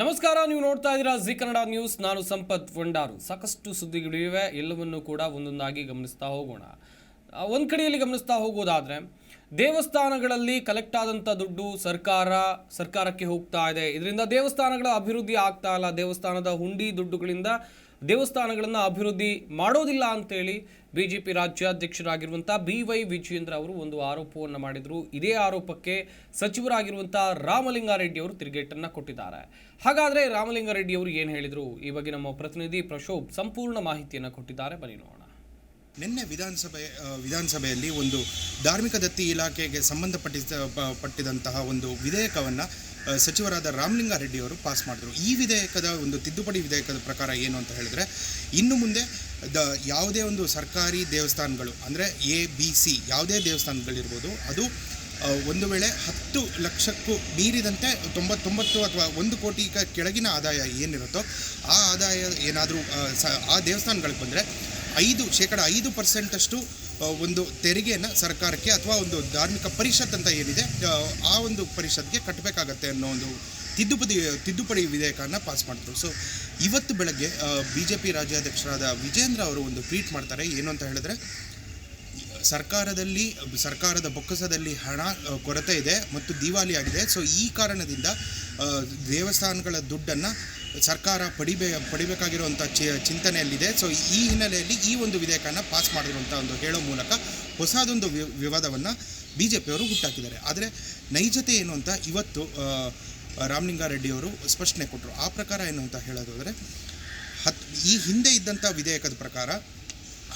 ನಮಸ್ಕಾರ, ನೀವು ನೋಡ್ತಾ ಇದ್ದೀರಾ ಜಿ ಕನ್ನಡ ನ್ಯೂಸ್. ನಾನು ಸಂಪತ್ ವಂಡಾರು. ಸಾಕಷ್ಟು ಸುದ್ದಿಗಳಿವೆ, ಎಲ್ಲವನ್ನು ಕೂಡ ಒಂದೊಂದಾಗಿ ಗಮನಿಸ್ತಾ ಹೋಗೋಣ. ಒಂದು ಕಡೆಯಲ್ಲಿ ಗಮನಿಸ್ತಾ ಹೋಗೋದಾದ್ರೆ, ದೇವಸ್ಥಾನಗಳಲ್ಲಿ ಕಲೆಕ್ಟ್ ಆದಂಥ ದುಡ್ಡು ಸರ್ಕಾರಕ್ಕೆ ಹೋಗ್ತಾ ಇದೆ. ಇದರಿಂದ ದೇವಸ್ಥಾನಗಳ ಅಭಿವೃದ್ಧಿ ಆಗ್ತಾ ಇಲ್ಲ. ದೇವಸ್ಥಾನದ ಹುಂಡಿ ದುಡ್ಡುಗಳಿಂದ ದೇವಸ್ಥಾನಗಳನ್ನು ಅಭಿವೃದ್ಧಿ ಮಾಡೋದಿಲ್ಲ ಅಂತೇಳಿ ಬಿಜೆಪಿ ರಾಜ್ಯಾಧ್ಯಕ್ಷರಾಗಿರುವಂಥ BY ವಿಜಯೇಂದ್ರ ಅವರು ಒಂದು ಆರೋಪವನ್ನು ಮಾಡಿದರು. ಇದೇ ಆರೋಪಕ್ಕೆ ಸಚಿವರಾಗಿರುವಂಥ ರಾಮಲಿಂಗಾರೆಡ್ಡಿ ಅವರು ತಿರುಗೇಟನ್ನು ಕೊಟ್ಟಿದ್ದಾರೆ. ಹಾಗಾದರೆ ರಾಮಲಿಂಗಾರೆಡ್ಡಿ ಅವರು ಏನು ಹೇಳಿದರು? ಈ ಬಗ್ಗೆ ನಮ್ಮ ಪ್ರತಿನಿಧಿ ಪ್ರಶೋಭ್ ಸಂಪೂರ್ಣ ಮಾಹಿತಿಯನ್ನು ಕೊಟ್ಟಿದ್ದಾರೆ. ಬನ್ನಿ ನೋಡೋಣ. ನಿನ್ನೆ ವಿಧಾನಸಭೆಯಲ್ಲಿ ಒಂದು ಧಾರ್ಮಿಕ ದತ್ತಿ ಇಲಾಖೆಗೆ ಸಂಬಂಧಪಟ್ಟಿದಂತಹ ಒಂದು ವಿಧೇಯಕವನ್ನು ಸಚಿವರಾದ ರಾಮಲಿಂಗಾರೆಡ್ಡಿ ಅವರು ಪಾಸ್ ಮಾಡಿದರು. ಈ ವಿಧೇಯಕದ ಒಂದು ತಿದ್ದುಪಡಿ ವಿಧೇಯಕದ ಪ್ರಕಾರ ಏನು ಅಂತ ಹೇಳಿದ್ರೆ, ಇನ್ನು ಮುಂದೆ ಯಾವುದೇ ಒಂದು ಸರ್ಕಾರಿ ದೇವಸ್ಥಾನಗಳು ಅಂದರೆ ABC ಯಾವುದೇ ದೇವಸ್ಥಾನಗಳಿರ್ಬೋದು, ಅದು ಒಂದು ವೇಳೆ 10 ಲಕ್ಷಕ್ಕೂ ಮೀರಿದಂತೆ 99 ಅಥವಾ 1 ಕೋಟಿ ಕೆಳಗಿನ ಆದಾಯ ಏನಿರುತ್ತೋ ಆ ಆದಾಯ ಏನಾದರೂ ಆ ದೇವಸ್ಥಾನಗಳಿಗೆ ಬಂದರೆ 5% ಒಂದು ತೆರಿಗೆಯನ್ನು ಸರ್ಕಾರಕ್ಕೆ ಅಥವಾ ಒಂದು ಧಾರ್ಮಿಕ ಪರಿಷತ್ ಅಂತ ಏನಿದೆ ಆ ಒಂದು ಪರಿಷತ್ಗೆ ಕಟ್ಟಬೇಕಾಗತ್ತೆ ಅನ್ನೋ ಒಂದು ತಿದ್ದುಪಡಿ ವಿಧೇಯಕವನ್ನು ಪಾಸ್ ಮಾಡಿದ್ರು. ಸೊ ಇವತ್ತು ಬೆಳಗ್ಗೆ BJP ರಾಜ್ಯಾಧ್ಯಕ್ಷರಾದ ವಿಜೇಂದ್ರ ಅವರು ಒಂದು ಟ್ವೀಟ್ ಮಾಡ್ತಾರೆ. ಏನು ಅಂತ ಹೇಳಿದ್ರೆ, ಸರ್ಕಾರದ ಬೊಕ್ಕಸದಲ್ಲಿ ಹಣ ಕೊರತೆ ಇದೆ ಮತ್ತು ದಿವಾಳಿ ಆಗಿದೆ. ಸೊ ಈ ಕಾರಣದಿಂದ ದೇವಸ್ಥಾನಗಳ ದುಡ್ಡನ್ನು ಸರ್ಕಾರ ಪಡಿಬೇಕಾಗಿರುವಂಥ ಚಿಂತನೆಯಲ್ಲಿದೆ. ಸೊ ಈ ಹಿನ್ನೆಲೆಯಲ್ಲಿ ಈ ಒಂದು ವಿಧೇಯಕನ ಪಾಸ್ ಮಾಡಿರುವಂಥ ಒಂದು ಹೇಳೋ ಮೂಲಕ ಹೊಸದೊಂದು ವಿವಾದವನ್ನು BJP ಅವರು ಹುಟ್ಟಾಕಿದ್ದಾರೆ. ಆದರೆ ನೈಜತೆ ಏನು ಅಂತ ಇವತ್ತು ರಾಮಲಿಂಗಾರೆಡ್ಡಿ ಅವರು ಸ್ಪಷ್ಟನೆ ಕೊಟ್ಟರು. ಆ ಪ್ರಕಾರ ಏನು ಅಂತ ಹೇಳೋದಾದರೆ, ಈ ಹಿಂದೆ ಇದ್ದಂಥ ವಿಧೇಯಕದ ಪ್ರಕಾರ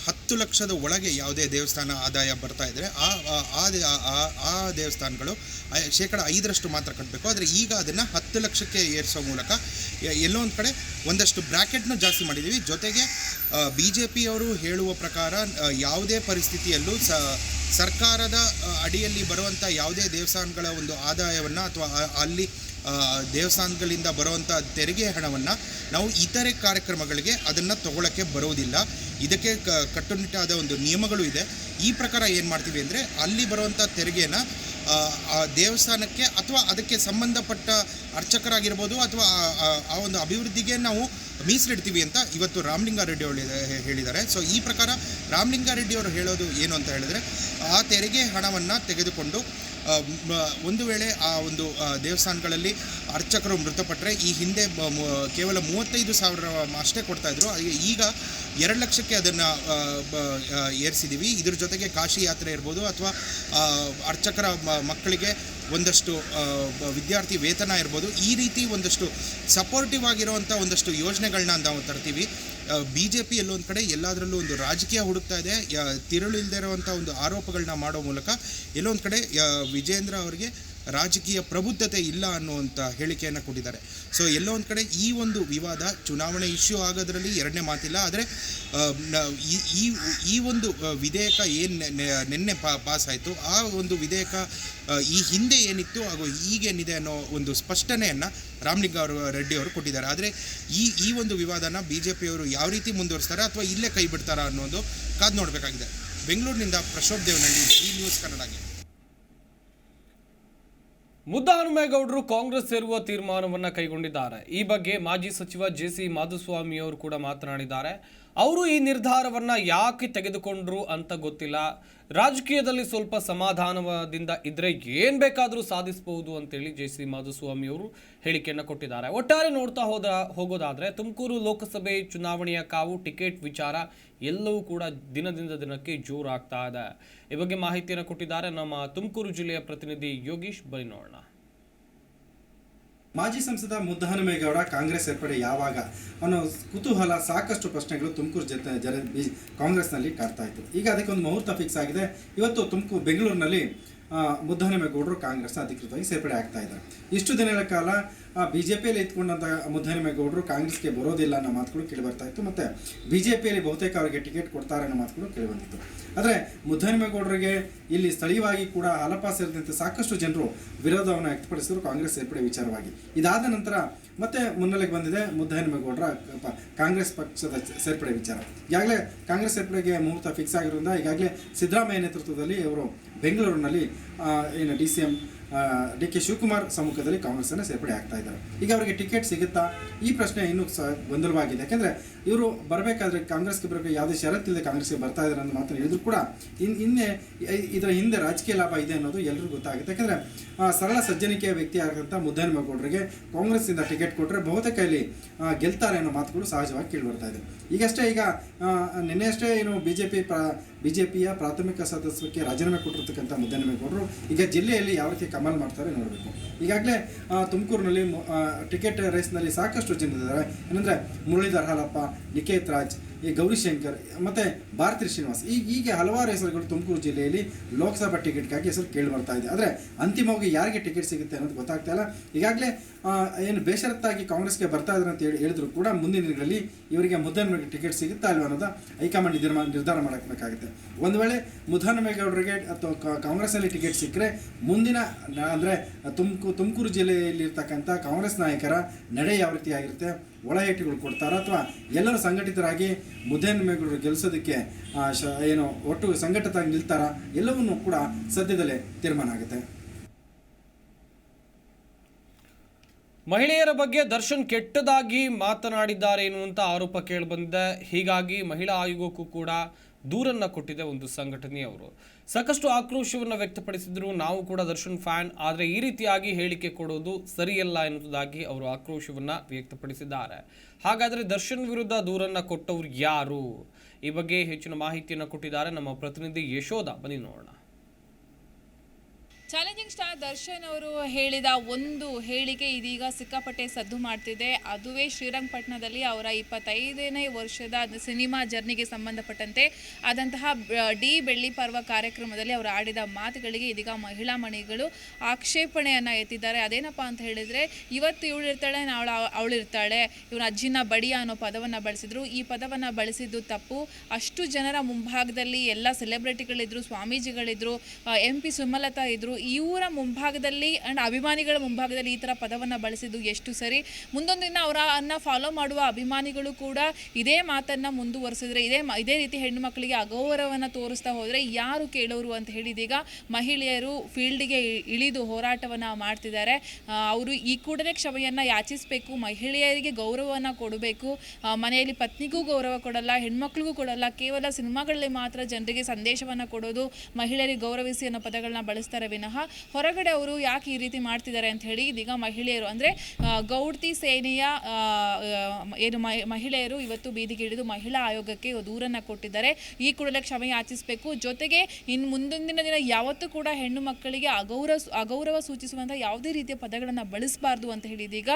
10 ಲಕ್ಷದ ಒಳಗೆ ಯಾವುದೇ ದೇವಸ್ಥಾನ ಆದಾಯ ಬರ್ತಾ ಇದ್ದರೆ ಆ ದೇವಸ್ಥಾನಗಳು 5% ಮಾತ್ರ ಕಟ್ಟಬೇಕು. ಆದರೆ ಈಗ ಅದನ್ನು 10 ಲಕ್ಷಕ್ಕೆ ಏರಿಸೋ ಮೂಲಕ ಎಲ್ಲೋ ಒಂದು ಕಡೆ ಒಂದಷ್ಟು ಬ್ರ್ಯಾಕೆಟ್ನ ಜಾಸ್ತಿ ಮಾಡಿದ್ದೀವಿ. ಜೊತೆಗೆ BJP ಅವರು ಹೇಳುವ ಪ್ರಕಾರ ಯಾವುದೇ ಪರಿಸ್ಥಿತಿಯಲ್ಲೂ ಸರ್ಕಾರದ ಅಡಿಯಲ್ಲಿ ಬರುವಂಥ ಯಾವುದೇ ದೇವಸ್ಥಾನಗಳ ಒಂದು ಆದಾಯವನ್ನು ಅಥವಾ ಅಲ್ಲಿ ದೇವಸ್ಥಾನಗಳಿಂದ ಬರುವಂಥ ತೆರಿಗೆ ಹಣವನ್ನು ನಾವು ಇತರೆ ಕಾರ್ಯಕ್ರಮಗಳಿಗೆ ಅದನ್ನು ತಗೊಳ್ಳೋಕ್ಕೆ ಬರೋದಿಲ್ಲ. ಇದಕ್ಕೆ ಕಟ್ಟುನಿಟ್ಟಾದ ಒಂದು ನಿಯಮಗಳು ಇದೆ. ಈ ಪ್ರಕಾರ ಏನು ಮಾಡ್ತೀವಿ ಅಂದರೆ, ಅಲ್ಲಿ ಬರುವಂಥ ತೆರಿಗೆನ ಆ ದೇವಸ್ಥಾನಕ್ಕೆ ಅಥವಾ ಅದಕ್ಕೆ ಸಂಬಂಧಪಟ್ಟ ಅರ್ಚಕರಾಗಿರ್ಬೋದು ಅಥವಾ ಆ ಒಂದು ಅಭಿವೃದ್ಧಿಗೆ ನಾವು ಮೀಸಲಿಡ್ತೀವಿ ಅಂತ ಇವತ್ತು ರಾಮಲಿಂಗಾರೆಡ್ಡಿ ಅವರು ಹೇಳಿದ್ದಾರೆ. ಸೊ ಈ ಪ್ರಕಾರ ರಾಮಲಿಂಗಾರೆಡ್ಡಿ ಅವರು ಹೇಳೋದು ಏನು ಅಂತ ಹೇಳಿದ್ರೆ, ಆ ತೆರಿಗೆ ಹಣವನ್ನು ತೆಗೆದುಕೊಂಡು ಒಂದು ವೇಳೆ ಆ ಒಂದು ದೇವಸ್ಥಾನಗಳಲ್ಲಿ ಅರ್ಚಕರು ಮೃತಪಟ್ಟರೆ, ಈ ಹಿಂದೆ ಕೇವಲ 35,000 ಅಷ್ಟೇ ಕೊಡ್ತಾಯಿದ್ರು, ಈಗ 2 ಲಕ್ಷಕ್ಕೆ ಅದನ್ನು ಏರಿಸಿದ್ದೀವಿ. ಇದ್ರ ಜೊತೆಗೆ ಕಾಶಿ ಯಾತ್ರೆ ಇರ್ಬೋದು ಅಥವಾ ಅರ್ಚಕರ ಮಕ್ಕಳಿಗೆ ಒಂದಷ್ಟು ವಿದ್ಯಾರ್ಥಿ ವೇತನ ಇರ್ಬೋದು, ಈ ರೀತಿ ಒಂದಷ್ಟು ಸಪೋರ್ಟಿವ್ ಆಗಿರೋವಂಥ ಒಂದಷ್ಟು ಯೋಜನೆಗಳನ್ನ ನಾವು ತರ್ತೀವಿ. BJP ಎಲ್ಲೊಂದು ಕಡೆ ಎಲ್ಲದರಲ್ಲೂ ಒಂದು ರಾಜಕೀಯ ಹುಡುಕ್ತಾ ಇದೆ. ತಿರುಳು ಇಲ್ಲದೆ ಇರುವಂಥ ಒಂದು ಆರೋಪಗಳನ್ನ ಮಾಡೋ ಮೂಲಕ ಎಲ್ಲೊಂದು ಕಡೆ ವಿಜೇಂದ್ರ ಅವರಿಗೆ ರಾಜಕೀಯ ಪ್ರಬುದ್ಧತೆ ಇಲ್ಲ ಅನ್ನುವಂಥ ಹೇಳಿಕೆಯನ್ನು ಕೊಟ್ಟಿದ್ದಾರೆ. ಸೊ ಎಲ್ಲೋ ಒಂದು ಕಡೆ ಈ ಒಂದು ವಿವಾದ ಚುನಾವಣೆ ಇಶ್ಯೂ ಆಗೋದ್ರಲ್ಲಿ ಎರಡನೇ ಮಾತಿಲ್ಲ. ಆದರೆ ಈ ಒಂದು ವಿಧೇಯಕ ಏನು ನಿನ್ನೆ ಪಾಸ್ ಆಯಿತು, ಆ ಒಂದು ವಿಧೇಯಕ ಈ ಹಿಂದೆ ಏನಿತ್ತು ಹಾಗೂ ಈಗೇನಿದೆ ಅನ್ನೋ ಒಂದು ಸ್ಪಷ್ಟನೆಯನ್ನು ರಾಮಲಿಂಗಾರೆಡ್ಡಿ ಅವರು ಕೊಟ್ಟಿದ್ದಾರೆ. ಆದರೆ ಈ ಒಂದು ವಿವಾದನ BJP ಅವರು ಯಾವ ರೀತಿ ಮುಂದುವರಿಸ್ತಾರೆ ಅಥವಾ ಇಲ್ಲೇ ಕೈ ಬಿಡ್ತಾರಾ ಅನ್ನೋದು ಕಾದು ನೋಡಬೇಕಾಗಿದೆ. ಬೆಂಗಳೂರಿನಿಂದ ಪ್ರಶೋಭ್ ದೇವನಹಳ್ಳಿ, ಈ ನ್ಯೂಸ್ ಕನ್ನಡಗೆ. ಮುದ್ದಹನುಮೇಗೌಡರು ಕಾಂಗ್ರೆಸ್ ಸೇರುವ ತೀರ್ಮಾನವನ್ನು ಕೈಗೊಂಡಿದ್ದಾರೆ. ಈ ಬಗ್ಗೆ ಮಾಜಿ ಸಚಿವ JC ಮಾಧುಸ್ವಾಮಿ ಅವರು ಕೂಡ ಮಾತನಾಡಿದ್ದಾರೆ. ಅವರು ಈ ನಿರ್ಧಾರವನ್ನು ಯಾಕೆ ತೆಗೆದುಕೊಂಡ್ರು ಅಂತ ಗೊತ್ತಿಲ್ಲ. ರಾಜಕೀಯದಲ್ಲಿ ಸ್ವಲ್ಪ ಸಮಾಧಾನದಿಂದ ಇದ್ದರೆ ಏನು ಬೇಕಾದರೂ ಸಾಧಿಸಬಹುದು ಅಂತೇಳಿ JC ಮಾಧುಸ್ವಾಮಿ ಅವರು ಹೇಳಿಕೆಯನ್ನು ಕೊಟ್ಟಿದ್ದಾರೆ. ಒಟ್ಟಾರೆ ನೋಡ್ತಾ ಹೋಗೋದಾದರೆ, ತುಮಕೂರು ಲೋಕಸಭೆ ಚುನಾವಣೆಯ ಕಾವು, ಟಿಕೆಟ್ ವಿಚಾರ ಎಲ್ಲವೂ ಕೂಡ ದಿನದಿಂದ ದಿನಕ್ಕೆ ಜೋರಾಗ್ತಾ ಇದೆ. ಈ ಬಗ್ಗೆ ಮಾಹಿತಿಯನ್ನು ಕೊಟ್ಟಿದ್ದಾರೆ ನಮ್ಮ ತುಮಕೂರು ಜಿಲ್ಲೆಯ ಪ್ರತಿನಿಧಿ ಯೋಗೀಶ್. ಬನ್ನಿ ನೋಡೋಣ. ಮಾಜಿ ಸಂಸದ ಮುದ್ದಹನುಮೇಗೌಡ ಕಾಂಗ್ರೆಸ್ ಸೇರ್ಪಡೆ ಯಾವಾಗ ಅನ್ನೋ ಕುತೂಹಲ, ಸಾಕಷ್ಟು ಪ್ರಶ್ನೆಗಳು ತುಮಕೂರು ಕಾಂಗ್ರೆಸ್ನಲ್ಲಿ ಕಾಡ್ತಾ ಇತ್ತು. ಈಗ ಅದಕ್ಕೆ ಒಂದು ಮುಹೂರ್ತ ಫಿಕ್ಸ್ ಆಗಿದೆ. ಇವತ್ತು ಬೆಂಗಳೂರಿನಲ್ಲಿ ಮುದ್ದಹನುಮೇಗೌಡರು ಕಾಂಗ್ರೆಸ್ನ ಅಧಿಕೃತವಾಗಿ ಸೇರ್ಪಡೆ ಆಗ್ತಾ ಇದ್ದಾರೆ. ಇಷ್ಟು ದಿನಗಳ ಕಾಲ BJPಯಲ್ಲಿ ಇದ್ಕೊಂಡಂಥ ಮುದ್ದಹನುಮೇಗೌಡರು ಕಾಂಗ್ರೆಸ್ಗೆ ಬರೋದಿಲ್ಲ ಅನ್ನೋ ಮಾತುಗಳು ಕೇಳಿಬರ್ತಾ ಇತ್ತು. ಮತ್ತು BJPಯಲ್ಲಿ ಬಹುತೇಕ ಅವರಿಗೆ ಟಿಕೆಟ್ ಕೊಡ್ತಾರೆ ಅನ್ನೋ ಮಾತುಗಳು ಕೇಳಿಬಂದಿತ್ತು. ಆದರೆ ಮುದ್ದಹನುಮೇಗೌಡರಿಗೆ ಇಲ್ಲಿ ಸ್ಥಳೀಯವಾಗಿ ಕೂಡ ಹಾಲಪ್ಪ ಸೇರಿದಂತೆ ಸಾಕಷ್ಟು ಜನರು ವಿರೋಧವನ್ನು ವ್ಯಕ್ತಪಡಿಸಿದರು ಕಾಂಗ್ರೆಸ್ ಸೇರ್ಪಡೆ ವಿಚಾರವಾಗಿ. ಇದಾದ ನಂತರ ಮತ್ತೆ ಮುನ್ನೆಲೆಗೆ ಬಂದಿದೆ ಮುದ್ದಹನುಮೇಗೌಡರ ಕಾಂಗ್ರೆಸ್ ಪಕ್ಷದ ಸೇರ್ಪಡೆ ವಿಚಾರ. ಈಗಾಗಲೇ ಕಾಂಗ್ರೆಸ್ ಸೇರ್ಪಡೆಗೆ ಮುಹೂರ್ತ ಫಿಕ್ಸ್ ಆಗಿರೋದ್ರಿಂದ ಈಗಾಗಲೇ ಸಿದ್ದರಾಮಯ್ಯ ನೇತೃತ್ವದಲ್ಲಿ ಅವರು ಬೆಂಗಳೂರಿನಲ್ಲಿ DCM ಡಿ.ಕೆ. ಶಿವಕುಮಾರ್ ಸಮ್ಮುಖದಲ್ಲಿ ಕಾಂಗ್ರೆಸ್ಸನ್ನು ಸೇರ್ಪಡೆ ಆಗ್ತಾ ಇದ್ದಾರೆ. ಈಗ ಅವರಿಗೆ ಟಿಕೆಟ್ ಸಿಗುತ್ತಾ, ಈ ಪ್ರಶ್ನೆ ಇನ್ನೂ ಗೊಂದಲವಾಗಿದೆ. ಯಾಕೆಂದರೆ ಇವರು ಬರಬೇಕಾದ್ರೆ ಕಾಂಗ್ರೆಸ್ಗೆ ಬರಬೇಕು, ಯಾವುದೇ ಷರತ್ತಿಲ್ಲದೆ ಕಾಂಗ್ರೆಸ್ಗೆ ಬರ್ತಾ ಇದ್ದಾರೆ ಅನ್ನೋ ಮಾತನ್ನು ಹೇಳಿದ್ರು ಕೂಡ ಇದರ ಹಿಂದೆ ರಾಜಕೀಯ ಲಾಭ ಇದೆ ಅನ್ನೋದು ಎಲ್ಲರಿಗೂ ಗೊತ್ತಾಗುತ್ತೆ. ಯಾಕೆಂದರೆ ಸರಳ ಸಜ್ಜನಿಕೆಯ ವ್ಯಕ್ತಿ ಆಗಿರುವಂಥ ಮುದ್ದಹನುಮೇಗೌಡರಿಗೆ ಕಾಂಗ್ರೆಸ್ಸಿಂದ ಟಿಕೆಟ್ ಕೊಟ್ಟರೆ ಬಹುತೇಕ ಇಲ್ಲಿ ಗೆಲ್ತಾರೆ ಅನ್ನೋ ಮಾತುಗಳು ಸಹಜವಾಗಿ ಕೇಳಿಬರ್ತಾ ಇದೆ. ಈಗ ನಿನ್ನೆಯಷ್ಟೇ ಏನು ಬಿಜೆಪಿಯ ಪ್ರಾಥಮಿಕ ಸದಸ್ಯಕ್ಕೆ ರಾಜೀನಾಮೆ ಕೊಟ್ಟಿರ್ತಕ್ಕಂಥ ಮುದ್ದಹನುಮೇಗೌಡರು ಈಗ ಜಿಲ್ಲೆಯಲ್ಲಿ ಯಾವ ರೀತಿ ಕಮಾಲ್ ಮಾಡ್ತಾರೆ ನೋಡಬೇಕು. ಈಗಾಗಲೇ ತುಮಕೂರಿನಲ್ಲಿ ಟಿಕೆಟ್ ರೇಸ್ನಲ್ಲಿ ಸಾಕಷ್ಟು ಜನರಿದ್ದಾರೆ. ಏನಂದರೆ ಮುರಳೀಧರ್ ಹಾಲಪ್ಪ, ನಿಕೇತ್ ರಾಜ್, ಈ ಗೌರಿಶಂಕರ್ ಮತ್ತು ಭಾರತಿ ಶ್ರೀನಿವಾಸ್, ಹೀಗೆ ಹಲವಾರು ಹೆಸರುಗಳು ತುಮಕೂರು ಜಿಲ್ಲೆಯಲ್ಲಿ ಲೋಕಸಭಾ ಟಿಕೆಟ್ಗಾಗಿ ಹೆಸರು ಕೇಳಿ ಬರ್ತಾ ಇದೆ. ಆದರೆ ಅಂತಿಮವಾಗಿ ಯಾರಿಗೆ ಟಿಕೆಟ್ ಸಿಗುತ್ತೆ ಅನ್ನೋದು ಗೊತ್ತಾಗ್ತಾ ಇಲ್ಲ. ಈಗಾಗಲೇ ಏನು ಬೇಷರತ್ತಾಗಿ ಕಾಂಗ್ರೆಸ್ಗೆ ಬರ್ತಾ ಇದ್ದಾರೆ ಅಂತ ಹೇಳಿದ್ರು ಕೂಡ ಮುಂದಿನ ದಿನಗಳಲ್ಲಿ ಇವರಿಗೆ ಮುದ್ದಹನುಮೇಗೌಡರಿಗೆ ಟಿಕೆಟ್ ಸಿಗುತ್ತಾ ಇಲ್ವ ಅನ್ನೋದು ಹೈಕಮಾಂಡ್ ನಿರ್ಧಾರ ಮಾಡಬೇಕಾಗುತ್ತೆ. ಒಂದು ವೇಳೆ ಮುದ್ದಹನುಮೇಗೌಡರಿಗೆ ಅಥವಾ ಕಾಂಗ್ರೆಸ್ನಲ್ಲಿ ಟಿಕೆಟ್ ಸಿಕ್ಕರೆ ಮುಂದಿನ ಅಂದರೆ ತುಮಕೂರು ಜಿಲ್ಲೆಯಲ್ಲಿರ್ತಕ್ಕಂಥ ಕಾಂಗ್ರೆಸ್ ನಾಯಕರ ನಡೆ ಯಾವ ರೀತಿ ಆಗಿರುತ್ತೆ, ಒಳಹೇಟುಗಳು ಕೊಡ್ತಾರಾ ಅಥವಾ ಎಲ್ಲರೂ ಸಂಘಟಿತರಾಗಿ ಮುದ್ದಹನುಮೇಗೌಡರು ಗೆಲ್ಲಿಸೋದಕ್ಕೆ ಒಟ್ಟು ಸಂಘಟಿತರಾಗಿ ನಿಲ್ತಾರಾ, ಎಲ್ಲವನ್ನೂ ಕೂಡ ಸದ್ಯದಲ್ಲೇ ತೀರ್ಮಾನ ಆಗುತ್ತೆ. ಮಹಿಳೆಯರ ಬಗ್ಗೆ ದರ್ಶನ್ ಕೆಟ್ಟದಾಗಿ ಮಾತನಾಡಿದ್ದಾರೆ ಎನ್ನುವಂಥ ಆರೋಪ ಕೇಳಿಬಂದಿದೆ. ಹೀಗಾಗಿ ಮಹಿಳಾ ಆಯೋಗಕ್ಕೂ ಕೂಡ ದೂರನ್ನು ಕೊಟ್ಟಿದೆ ಒಂದು ಸಂಘಟನೆಯವರು. ಸಾಕಷ್ಟು ಆಕ್ರೋಶವನ್ನು ವ್ಯಕ್ತಪಡಿಸಿದ್ರು. ನಾವು ಕೂಡ ದರ್ಶನ್ ಫ್ಯಾನ್, ಆದರೆ ಈ ರೀತಿಯಾಗಿ ಹೇಳಿಕೆ ಕೊಡೋದು ಸರಿಯಲ್ಲ ಎನ್ನುವುದಾಗಿ ಅವರು ಆಕ್ರೋಶವನ್ನು ವ್ಯಕ್ತಪಡಿಸಿದ್ದಾರೆ. ಹಾಗಾದರೆ ದರ್ಶನ್ ವಿರುದ್ಧ ದೂರನ್ನು ಕೊಟ್ಟವರು ಯಾರು? ಈ ಬಗ್ಗೆ ಹೆಚ್ಚಿನ ಮಾಹಿತಿಯನ್ನು ಕೊಟ್ಟಿದ್ದಾರೆ ನಮ್ಮ ಪ್ರತಿನಿಧಿ ಯಶೋಧ. ಬನ್ನಿ ನೋಡೋಣ. ಚಾಲೆಂಜಿಂಗ್ ಸ್ಟಾರ್ ದರ್ಶನ್ ಅವರು ಹೇಳಿದ ಒಂದು ಹೇಳಿಕೆ ಇದೀಗ ಸಿಕ್ಕಾಪಟ್ಟೆ ಸದ್ದು ಮಾಡ್ತಿದೆ. ಅದುವೇ ಶ್ರೀರಂಗಪಟ್ಟಣದಲ್ಲಿ ಅವರ 25ನೇ ವರ್ಷದ ಸಿನಿಮಾ ಜರ್ನಿಗೆ ಸಂಬಂಧಪಟ್ಟಂತೆ ಆದಂತಹ ಡಿ ಬೆಳ್ಳಿ ಪರ್ವ ಕಾರ್ಯಕ್ರಮದಲ್ಲಿ ಅವರು ಆಡಿದ ಮಾತುಗಳಿಗೆ ಇದೀಗ ಮಹಿಳಾ ಮಣಿಗಳು ಆಕ್ಷೇಪಣೆಯನ್ನು ಎತ್ತಿದ್ದಾರೆ. ಅದೇನಪ್ಪ ಅಂತ ಹೇಳಿದರೆ, ಇವತ್ತು ಇವಳಿರ್ತಾಳೆ, ನಾಳೆ ಅವಳಿರ್ತಾಳೆ, ಇವನ ಅಜ್ಜಿನ ಬಡಿಯ ಅನ್ನೋ ಪದವನ್ನು ಬಳಸಿದ್ರು. ಈ ಪದವನ್ನು ಬಳಸಿದ್ದು ತಪ್ಪು. ಅಷ್ಟು ಜನರ ಮುಂಭಾಗದಲ್ಲಿ ಎಲ್ಲ ಸೆಲೆಬ್ರಿಟಿಗಳಿದ್ರು, ಸ್ವಾಮೀಜಿಗಳಿದ್ರು, MP ಸುಮಲತಾ ಇದ್ರು. ಇವರ ಮುಂಭಾಗದಲ್ಲಿ ಅಂಡ್ ಅಭಿಮಾನಿಗಳ ಮುಂಭಾಗದಲ್ಲಿ ಈ ಥರ ಪದವನ್ನು ಬಳಸಿದ್ದು ಎಷ್ಟು ಸರಿ? ಮುಂದೊಂದು ದಿನ ಅವರನ್ನು ಫಾಲೋ ಮಾಡುವ ಅಭಿಮಾನಿಗಳು ಕೂಡ ಇದೇ ಮಾತನ್ನು ಮುಂದುವರಿಸಿದ್ರೆ, ಇದೇ ರೀತಿ ಹೆಣ್ಣು ಮಕ್ಕಳಿಗೆ ಅಗೌರವವನ್ನು ತೋರಿಸ್ತಾ ಹೋದರೆ ಯಾರು ಕೇಳೋರು ಅಂತ ಹೇಳಿದೀಗ ಮಹಿಳೆಯರು ಫೀಲ್ಡಿಗೆ ಇಳಿದು ಹೋರಾಟವನ್ನು ಮಾಡ್ತಿದ್ದಾರೆ. ಅವರು ಈ ಕೂಡಲೇ ಕ್ಷಮೆಯನ್ನು ಯಾಚಿಸಬೇಕು, ಮಹಿಳೆಯರಿಗೆ ಗೌರವವನ್ನು ಕೊಡಬೇಕು. ಮನೆಯಲ್ಲಿ ಪತ್ನಿಗೂ ಗೌರವ ಕೊಡಲ್ಲ, ಹೆಣ್ಮಕ್ಳಿಗೂ ಕೊಡಲ್ಲ, ಕೇವಲ ಸಿನಿಮಾಗಳಲ್ಲಿ ಮಾತ್ರ ಜನರಿಗೆ ಸಂದೇಶವನ್ನು ಕೊಡೋದು, ಮಹಿಳೆಯರಿಗೆ ಗೌರವಿಸಿ ಅನ್ನೋ ಪದಗಳನ್ನ ಬಳಸ್ತಾರೆ ವಿನಃ ಹೊರಗಡೆ ಅವರು ಯಾಕೆ ಈ ರೀತಿ ಮಾಡ್ತಿದ್ದಾರೆ ಅಂತ ಹೇಳಿ ಇದೀಗ ಮಹಿಳೆಯರು ಅಂದರೆ ಗೌಡ್ತಿ ಸೇನೆಯ ಏನು ಮಹಿಳೆಯರು ಇವತ್ತು ಬೀದಿಗೆ ಇಳಿದು ಮಹಿಳಾ ಆಯೋಗಕ್ಕೆ ದೂರನ್ನು ಕೊಟ್ಟಿದ್ದಾರೆ. ಈ ಕೂಡಲೇ ಕ್ಷಮೆ ಯಾಚಿಸಬೇಕು. ಜೊತೆಗೆ ಇನ್ನು ಮುಂದೊಂದಿನ ದಿನ ಯಾವತ್ತೂ ಕೂಡ ಹೆಣ್ಣು ಮಕ್ಕಳಿಗೆ ಅಗೌರವ ಸೂಚಿಸುವಂಥ ಯಾವುದೇ ರೀತಿಯ ಪದಗಳನ್ನು ಬಳಸಬಾರ್ದು ಅಂತ ಹೇಳಿ ಇದೀಗ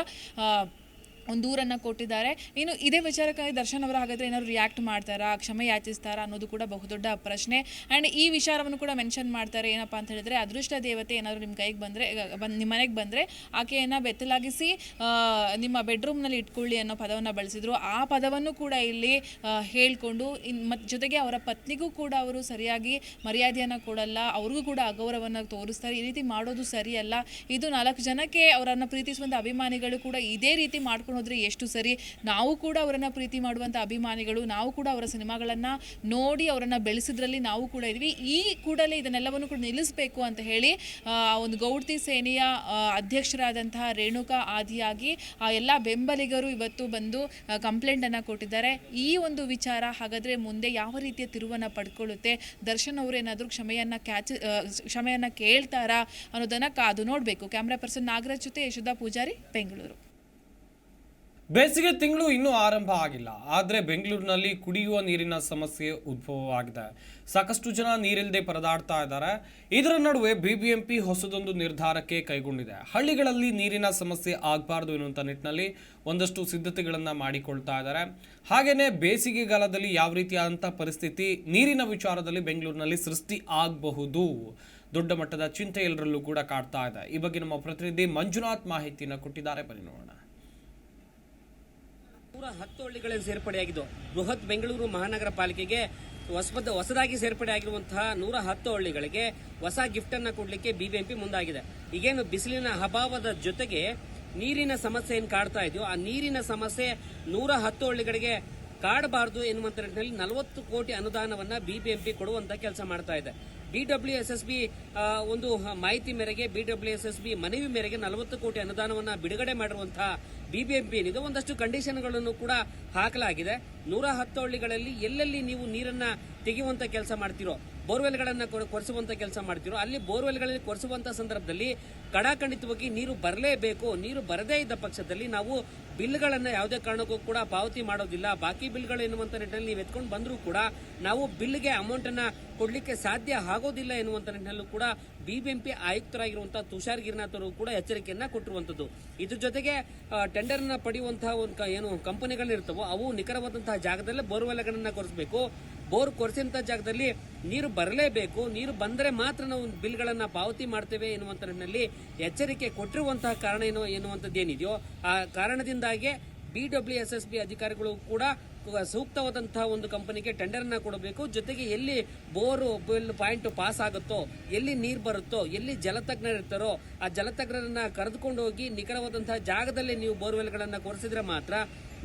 ಒಂದು ದೂರನ್ನು ಕೊಟ್ಟಿದ್ದಾರೆ. ಇನ್ನು ಇದೇ ವಿಚಾರಕ್ಕಾಗಿ ದರ್ಶನ್ ಅವರು ಹಾಗಾದರೆ ಏನಾದ್ರು ರಿಯಾಕ್ಟ್ ಮಾಡ್ತಾರಾ, ಕ್ಷಮೆ ಯಾಚಿಸ್ತಾರಾ ಅನ್ನೋದು ಕೂಡ ಬಹುದೊಡ್ಡ ಪ್ರಶ್ನೆ. ಆ್ಯಂಡ್ ಈ ವಿಚಾರವನ್ನು ಕೂಡ ಮೆನ್ಷನ್ ಮಾಡ್ತಾರೆ. ಏನಪ್ಪ ಅಂತ ಹೇಳಿದ್ರೆ, ಅದೃಷ್ಟ ದೇವತೆ ಏನಾದರೂ ನಿಮ್ಮ ಕೈಗೆ ನಿಮ್ಮ ಮನೆಗೆ ಬಂದರೆ ಆಕೆಯನ್ನು ಬೆತ್ತಲಾಗಿಸಿ ನಿಮ್ಮ ಬೆಡ್ರೂಮ್ನಲ್ಲಿ ಇಟ್ಕೊಳ್ಳಿ ಅನ್ನೋ ಪದವನ್ನು ಬಳಸಿದ್ರು. ಆ ಪದವನ್ನು ಕೂಡ ಇಲ್ಲಿ ಹೇಳಿಕೊಂಡು ಮತ್ತು ಜೊತೆಗೆ ಅವರ ಪತ್ನಿಗೂ ಕೂಡ ಅವರು ಸರಿಯಾಗಿ ಮರ್ಯಾದೆಯನ್ನು ಕೊಡಲ್ಲ, ಅವ್ರಿಗೂ ಕೂಡ ಅಗೌರವವನ್ನು ತೋರಿಸ್ತಾರೆ. ಈ ರೀತಿ ಮಾಡೋದು ಸರಿಯಲ್ಲ. ಇದು 4 ಜನಕ್ಕೆ ಅವರನ್ನು ಪ್ರೀತಿಸುವಂಥ ಅಭಿಮಾನಿಗಳು ಕೂಡ ಇದೇ ರೀತಿ ಮಾಡ್ಕೊಂಡು ಹೋದರೆ ಎಷ್ಟು ಸರಿ? ನಾವು ಕೂಡ ಅವರನ್ನು ಪ್ರೀತಿ ಮಾಡುವಂಥ ಅಭಿಮಾನಿಗಳು, ನಾವು ಕೂಡ ಅವರ ಸಿನಿಮಾಗಳನ್ನು ನೋಡಿ ಅವರನ್ನು ಬೆಳೆಸಿದ್ರಲ್ಲಿ ನಾವು ಕೂಡ ಇದ್ವಿ. ಈ ಕೂಡಲೇ ಇದನ್ನೆಲ್ಲವನ್ನು ಕೂಡ ನಿಲ್ಲಿಸಬೇಕು ಅಂತ ಹೇಳಿ ಒಂದು ಗೌಡ್ತಿ ಸೇನೆಯ ಅಧ್ಯಕ್ಷರಾದಂತಹ ರೇಣುಕಾ ಆದಿಯಾಗಿ ಎಲ್ಲ ಬೆಂಬಲಿಗರು ಇವತ್ತು ಬಂದು ಕಂಪ್ಲೇಂಟನ್ನು ಕೊಟ್ಟಿದ್ದಾರೆ. ಈ ಒಂದು ವಿಚಾರ ಹಾಗಾದರೆ ಮುಂದೆ ಯಾವ ರೀತಿಯ ತಿರುವನ್ನು ಪಡ್ಕೊಳ್ಳುತ್ತೆ? ದರ್ಶನ್ ಅವರು ಏನಾದರೂ ಕ್ಷಮೆಯನ್ನು ಕೇಳ್ತಾರಾ ಅನ್ನೋದನ್ನು ಕಾದು ನೋಡಬೇಕು. ಕ್ಯಾಮ್ರಾ ಪರ್ಸನ್ ನಾಗರಾಜ್ ಜೊತೆ ಯಶೋಧ ಪೂಜಾರಿ, ಬೆಂಗಳೂರು. ಬೇಸಿಗೆ ತಿಂಗಳು ಇನ್ನೂ ಆರಂಭ ಆಗಿಲ್ಲ, ಆದರೆ ಬೆಂಗಳೂರಿನಲ್ಲಿ ಕುಡಿಯುವ ನೀರಿನ ಸಮಸ್ಯೆ ಉದ್ಭವವಾಗಿದೆ. ಸಾಕಷ್ಟು ಜನ ನೀರಿಲ್ಲದೆ ಪರದಾಡ್ತಾ ಇದ್ದಾರೆ. ಇದರ ನಡುವೆ BBMP ಹೊಸದೊಂದು ನಿರ್ಧಾರಕ್ಕೆ ಕೈಗೊಂಡಿದೆ. ಹಳ್ಳಿಗಳಲ್ಲಿ ನೀರಿನ ಸಮಸ್ಯೆ ಆಗಬಾರ್ದು ಎನ್ನುವಂಥ ನಿಟ್ಟಿನಲ್ಲಿ ಒಂದಷ್ಟು ಸಿದ್ಧತೆಗಳನ್ನು ಮಾಡಿಕೊಳ್ತಾ ಇದ್ದಾರೆ. ಹಾಗೆಯೇ ಬೇಸಿಗೆಗಾಲದಲ್ಲಿ ಯಾವ ರೀತಿಯಾದಂಥ ಪರಿಸ್ಥಿತಿ ನೀರಿನ ವಿಚಾರದಲ್ಲಿ ಬೆಂಗಳೂರಿನಲ್ಲಿ ಸೃಷ್ಟಿ ಆಗಬಹುದು, ದೊಡ್ಡ ಮಟ್ಟದ ಚಿಂತೆ ಎಲ್ಲರಲ್ಲೂ ಕೂಡ ಕಾಡ್ತಾ ಇದೆ. ಈ ಬಗ್ಗೆ ನಮ್ಮ ಪ್ರತಿನಿಧಿ ಮಂಜುನಾಥ್ ಮಾಹಿತಿಯನ್ನು ಕೊಟ್ಟಿದ್ದಾರೆ. ಬನ್ನಿ ನೋಡೋಣ. 110 ಹಳ್ಳಿಗಳಲ್ಲಿ ಸೇರ್ಪಡೆಯಾಗಿದ್ದು ಬೃಹತ್ ಬೆಂಗಳೂರು ಮಹಾನಗರ ಪಾಲಿಕೆಗೆ ಹೊಸದಾಗಿ ಸೇರ್ಪಡೆ ಆಗಿರುವಂತಹ 110 ಹಳ್ಳಿಗಳಿಗೆ ಹೊಸ ಗಿಫ್ಟ್ ಅನ್ನ ಕೊಡ್ಲಿಕ್ಕೆ BBMP ಮುಂದಾಗಿದೆ. ಈಗೇನು ಬಿಸಿಲಿನ ಅಭಾವದ ಜೊತೆಗೆ ನೀರಿನ ಸಮಸ್ಯೆ ಏನು ಕಾಡ್ತಾ ಇದೆಯೋ ಆ ನೀರಿನ ಸಮಸ್ಯೆ 110 ಹಳ್ಳಿಗಳಿಗೆ ಕಾಡಬಾರದು ಎನ್ನುವಂತ ನಿಟ್ಟಿನಲ್ಲಿ 40 ಕೋಟಿ ಅನುದಾನವನ್ನ BBMP ಕೊಡುವಂತ ಕೆಲಸ ಮಾಡ್ತಾ ಇದೆ. BWSSB ಒಂದು ಮಾಹಿತಿ ಮೇರೆಗೆ BWSSB ಮನವಿ ಮೇರೆಗೆ 40 ಕೋಟಿ ಅನುದಾನವನ್ನ ಬಿಡುಗಡೆ ಮಾಡಿರುವಂತಹ BBMP ಏನಿದೆ ಒಂದಷ್ಟು ಕಂಡೀಷನ್ಗಳನ್ನು ಕೂಡ ಹಾಕಲಾಗಿದೆ. 110 ಹಳ್ಳಿಗಳಲ್ಲಿ ಎಲ್ಲೆಲ್ಲಿ ನೀವು ನೀರನ್ನ ತೆಗೆಯುವಂತ ಕೆಲಸ ಮಾಡ್ತಿರೋ, ಬೋರ್ವೆಲ್ಗಳನ್ನ ಕೊರೆಸುವಂತ ಕೆಲಸ ಮಾಡ್ತಿರೋ, ಅಲ್ಲಿ ಬೋರ್ವೆಲ್ಗಳಲ್ಲಿ ಕೊರೆಸುವಂತ ಸಂದರ್ಭದಲ್ಲಿ ಕಡಾಖಂಡಿತವಾಗಿ ನೀರು ಬರಲೇಬೇಕು. ನೀರು ಬರದೇ ಇದ್ದ ಪಕ್ಷದಲ್ಲಿ ನಾವು ಬಿಲ್ಗಳನ್ನ ಯಾವುದೇ ಕಾರಣಕ್ಕೂ ಕೂಡ ಪಾವತಿ ಮಾಡೋದಿಲ್ಲ. ಬಾಕಿ ಬಿಲ್ಗಳು ಎನ್ನುವಂತ ನಿಟ್ಟಿನಲ್ಲಿ ನೀವು ಎತ್ಕೊಂಡು ಬಂದರೂ ಕೂಡ ನಾವು ಬಿಲ್ಗೆ ಅಮೌಂಟ್ ಅನ್ನ ಕೊಡ್ಲಿಕ್ಕೆ ಸಾಧ್ಯ ಆಗೋದಿಲ್ಲ ಎನ್ನುವಂತ ನಿಟ್ಟಿನಲ್ಲೂ ಕೂಡ BBMP ಆಯುಕ್ತರಾಗಿರುವಂತಹ ತುಷಾರ್ ಗಿರಿನಾಥ್ ಅವರು ಕೂಡ ಎಚ್ಚರಿಕೆಯನ್ನ ಕೊಟ್ಟಿರುವಂತದ್ದು. ಇದ್ರ ಜೊತೆಗೆ ಟೆಂಡರ್ ನ ಪಡೆಯುವಂತಹ ಏನು ಕಂಪನಿಗಳಿರ್ತವೋ ಅವು ನಿಖರವಾದಂತಹ ಜಾಗದಲ್ಲೇ ಬೋರ್ವೆಲ್ಗಳನ್ನ ಕೊರೆಸಬೇಕು. ಬೋರ್ ಕೊರೆಸಿದಂತಹ ಜಾಗದಲ್ಲಿ ನೀರು ಬರಲೇಬೇಕು. ನೀರು ಬಂದರೆ ಮಾತ್ರ ನಾವು ಬಿಲ್ಗಳನ್ನ ಪಾವತಿ ಮಾಡ್ತೇವೆ ಎನ್ನುವಂತ ನಿಟ್ಟಿನಲ್ಲಿ ಎಚ್ಚರಿಕೆ ಕೊಟ್ಟಿರುವಂತಹ ಕಾರಣ ಎನ್ನುವಂಥದ್ದು ಏನಿದೆಯೋ ಆ ಕಾರಣದಿಂದಾಗಿ BWSSB ಅಧಿಕಾರಿಗಳು ಕೂಡ ಸೂಕ್ತವಾದಂತಹ ಒಂದು ಕಂಪನಿಗೆ ಟೆಂಡರ್ ಅನ್ನ ಕೊಡಬೇಕು. ಜೊತೆಗೆ ಎಲ್ಲಿ ಬೋರು ಬಿಲ್ ಪಾಯಿಂಟ್ ಪಾಸ್ ಆಗುತ್ತೋ, ಎಲ್ಲಿ ನೀರು ಬರುತ್ತೋ, ಎಲ್ಲಿ ಜಲತಜ್ಞರು ಇರ್ತಾರೋ ಆ ಜಲತಜ್ಞರನ್ನ ಕರೆದುಕೊಂಡು ಹೋಗಿ ನಿಖರವಾದಂತಹ ಜಾಗದಲ್ಲಿ ನೀವು ಬೋರ್ವೆಲ್ಗಳನ್ನ ಕೊರೆಸಿದ್ರೆ ಮಾತ್ರ